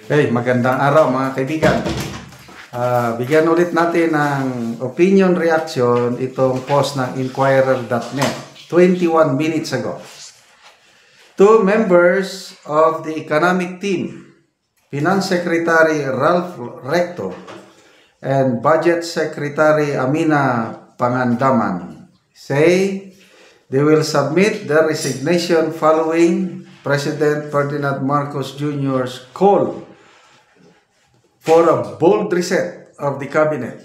Hey, magandang araw mga kaibigan. Bigyan ulit natin ng opinion reaction itong post ng Inquirer.net 21 minutes ago. Two members of the economic team, Finance Secretary Ralph Recto and Budget Secretary Amina Pangandaman, say they will submit their resignation following President Ferdinand Marcos Jr.'s call for a bold reset of the cabinet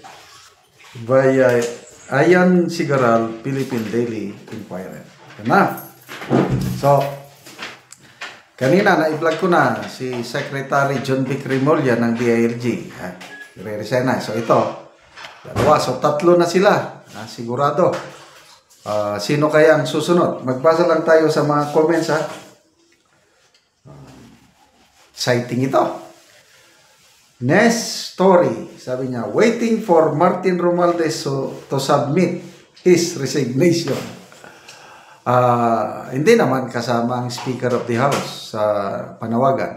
via Ayan Sigaral, Philippine Daily Inquirer. Na. So, kanina na-i-vlog ko na si Secretary John Vic Remulla ng DILG. I-resign na. So, ito. Dalawa. So, tatlo na sila. Sigurado. Sino kaya ang susunod? Magbasa lang tayo sa mga comments, ha? Citing ito. Next story, sabi niya, waiting for Martin Romualdez to submit his resignation. Hindi naman kasama ang Speaker of the House sa panawagan.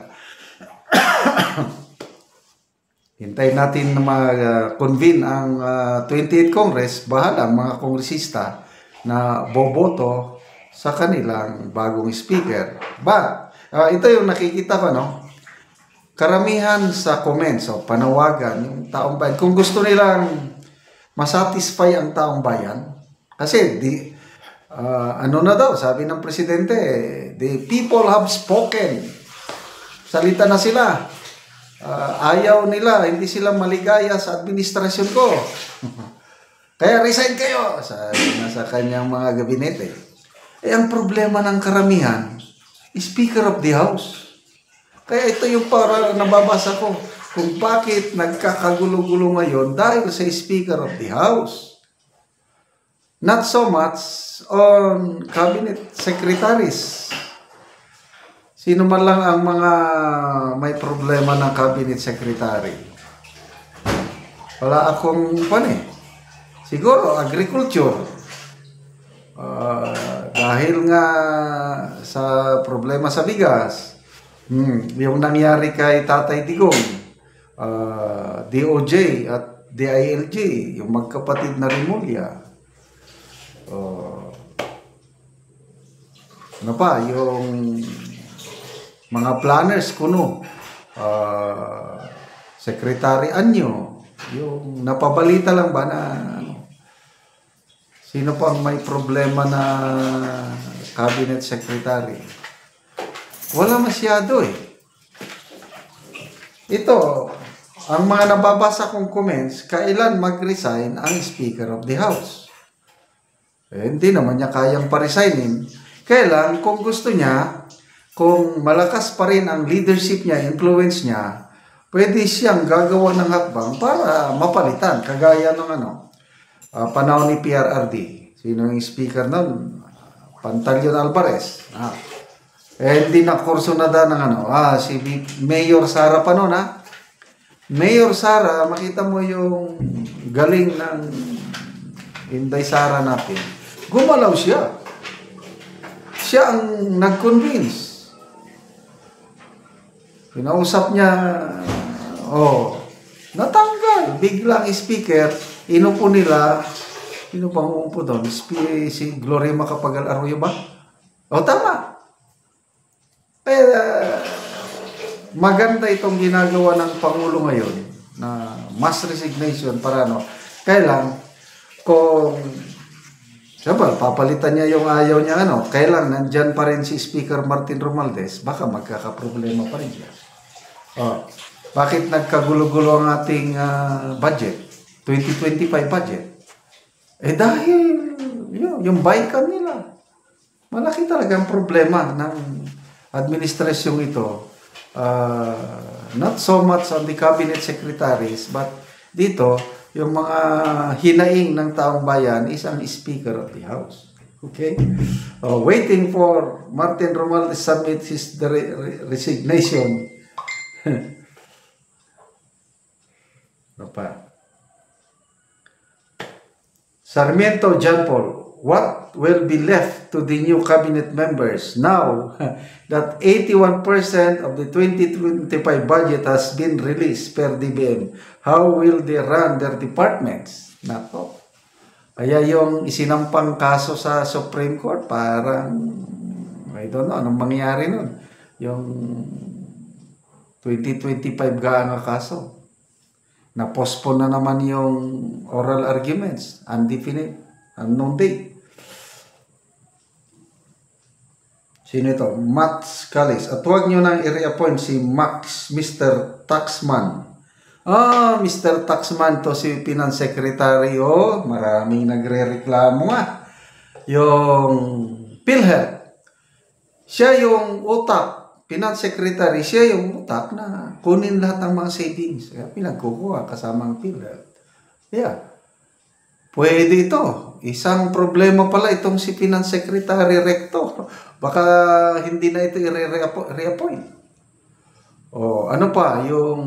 Hintayin natin na mag-convene ang 28th Congress, bahala ang mga kongresista na boboto sa kanilang bagong speaker. Ito yung nakikita ko, no? Karamihan sa comments o panawagan yung taong bayan, kung gusto nilang masatisfy ang taong bayan, kasi ano na daw, sabi ng presidente, the people have spoken. Salita na sila. Ayaw nila, hindi sila maligaya sa administrasyon ko. Kaya resign kayo, sabi na sa kanyang mga gabinete. Ang problema ng karamihan, Speaker of the House. Kaya ito yung para nababasa ko kung bakit nagkakagulo-gulo ngayon dahil sa Speaker of the House. Not so much on cabinet secretaries. Sino man lang ang mga may problema ng cabinet secretary? Wala akong siguro agriculture. Dahil nga sa problema sa bigas, yung nangyari kay Tatay Digong, DOJ at DILG, yung magkapatid na Remulla. Ano pa, yung mga planners kuno, Secretary Anyo, yung napabalita lang ba na sino pa ang may problema na cabinet secretary? Wala masyado Ito, ang mga nababasa kong comments, kailan mag-resign ang Speaker of the House? Hindi naman niya kayang pa-resignin. Kailan, kung gusto niya, kung malakas pa rin ang leadership niya, influence niya, pwede siyang gagawa ng hakbang para mapalitan. Kagaya ng panahon ni PRRD. Sino yung speaker nun? Pantaleon Alvarez. Hindi na kurso na ng si Mayor Sara pa noon, Mayor Sara, makita mo yung galing ng Inday Sara natin. Gumalaw siya. Siya ang nag-convince. Pinausap niya, natanggal. Biglang speaker, inupo nila, sino pang umupo doon? Si Gloria Macapagal Arroyo ba? Tama. Maganda itong ginagawa ng Pangulo ngayon na mass resignation para kailan kung siyempre papalitan niya yung ayaw niya kailan nandyan pa rin si Speaker Martin Romualdez, baka magkakaproblema pa rin siya. Bakit nagkagulo-gulo ang ating budget, 2025 budget? Dahil yung BICAM nila, malaki talagang problema ng administrasyong ito, not so much on the cabinet secretaries, but dito, yung mga hinaing ng taong bayan is ang Speaker of the House. Okay? Waiting for Martin Romualdez to submit his resignation. Sarmiento John Paul, what will be left to the new cabinet members now that 81% of the 2025 budget has been released per DBM? How will they run their departments? Nako. Kaya yung isinampang kaso sa Supreme Court, parang, I don't know, anong mangyari nun? Yung 2025 gaang kaso. Na-postpone na naman yung oral arguments, undefinite, unknown date. Sino ito? Max Callis. At huwag nyo nang i-reappoint si Mr. Taxman. Mr. Taxman to si Finance Secretary. Maraming nagre-reklamo nga. Yung PhilHealth. Siya yung utak. Finance Secretary, siya yung utak na kunin lahat ng mga savings. Kaya pinagkukuha kasama ang PhilHealth. Yeah. Pwede ito. Isang problema pala itong si Finance Secretary Recto. Baka hindi na ito i-reappoint. Ano pa? Yung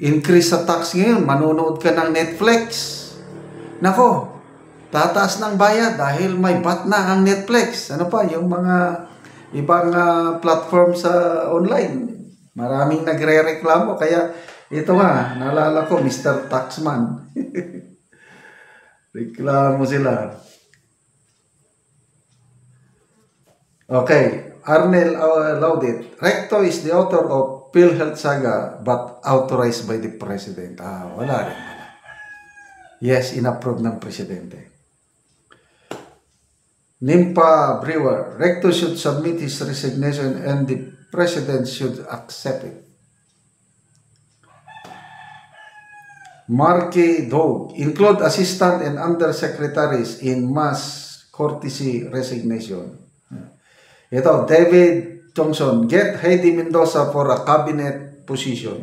increase sa tax ngayon, manonood ka ng Netflix. Nako, tataas ng bayad dahil may VAT na ang Netflix. Ano pa, yung mga ibang platform sa online. Maraming nagre-reklamo. Kaya ito nga, naalala ko, Mr. Taxman. Reklamo sila. Okay, Arnel Laudit. Recto is the author of PhilHealth Saga but authorized by the President. Wala rin. Yes, inapprove ng Presidente. Nimpa Brewer. Recto should submit his resignation and the President should accept it. Marky Dog. Include assistant and undersecretaries in mass courtesy resignation. Ito, David Johnson. Get Heidi Mendoza for a cabinet position.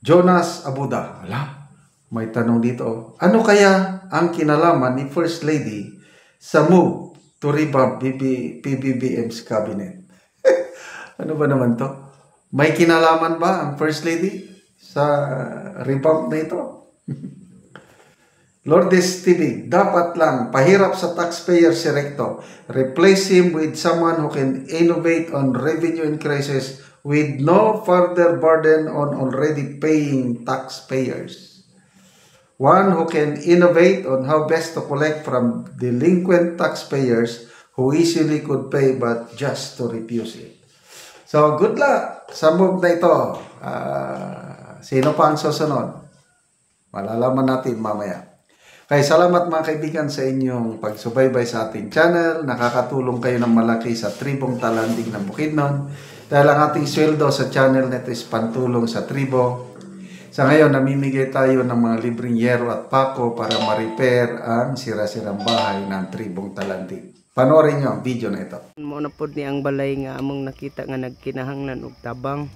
Jonas Abuda. Wala. May tanong dito. Ano kaya ang kinalaman ni First Lady sa move to revamp PBBM's cabinet? Ano ba naman to? May kinalaman ba ang First Lady sa revamp na ito? Lourdes TV, dapat lang pahirap sa taxpayer si Recto. Replace him with someone who can innovate on revenue increases with no further burden on already paying taxpayers. One who can innovate on how best to collect from delinquent taxpayers who easily could pay but just to refuse it. So, good luck sa move na ito. Sino pa ang susunod? Malalaman natin mamaya. Kaya salamat mga kaibigan sa inyong pagsubaybay sa ating channel. Nakakatulong kayo ng malaki sa tribong talandig ng Bukidnon. Dahil ang ating sweldo sa channel nito is pantulong sa tribo. Sa ngayon, namimigay tayo ng mga libreng yero at pako para ma-repair ang sira-sirang bahay ng tribong talandig. Panoorin nyo ang video na ito. Muna po ni ang balay nga among nakita nga nagkinahanglan og tabang.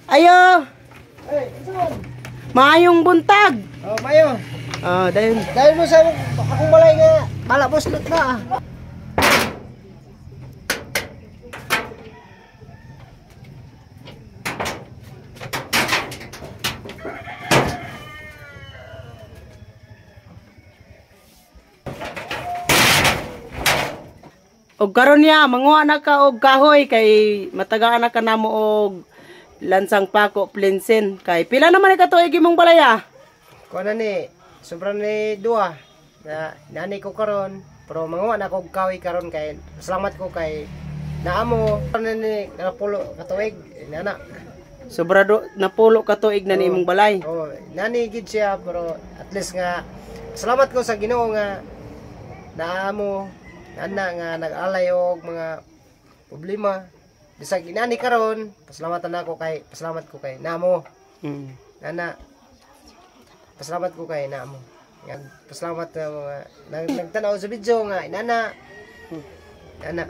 Ayo. Maayong buntag. Mayo. Dahil mo sa akong balay nga bala boslot na. Og karon niya manguha na ka og kahoy kay matagaan na ka namo og lansang pako plinsin kay pila naman ka tuig imong balaya? Kuha na ni sobrang ni dua na nani ko karon pero manguha na ko og kahoy karon kay salamat ko kay naamo na ni napulo ka tuig nana. Sobrado napulo ka tuig na ni imong balay. Nani gid siya pero at least nga salamat ko sa Ginoo nga naamo ana nga nag-alay og mga problema. Bisag inani karon, pasalamat ko kay namo. Nana. Pasalamat ko kay namo. Pasalamat na mga nagtanaw sa video nga inana. Ana.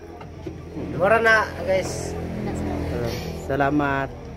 Wala na guys. Salamat.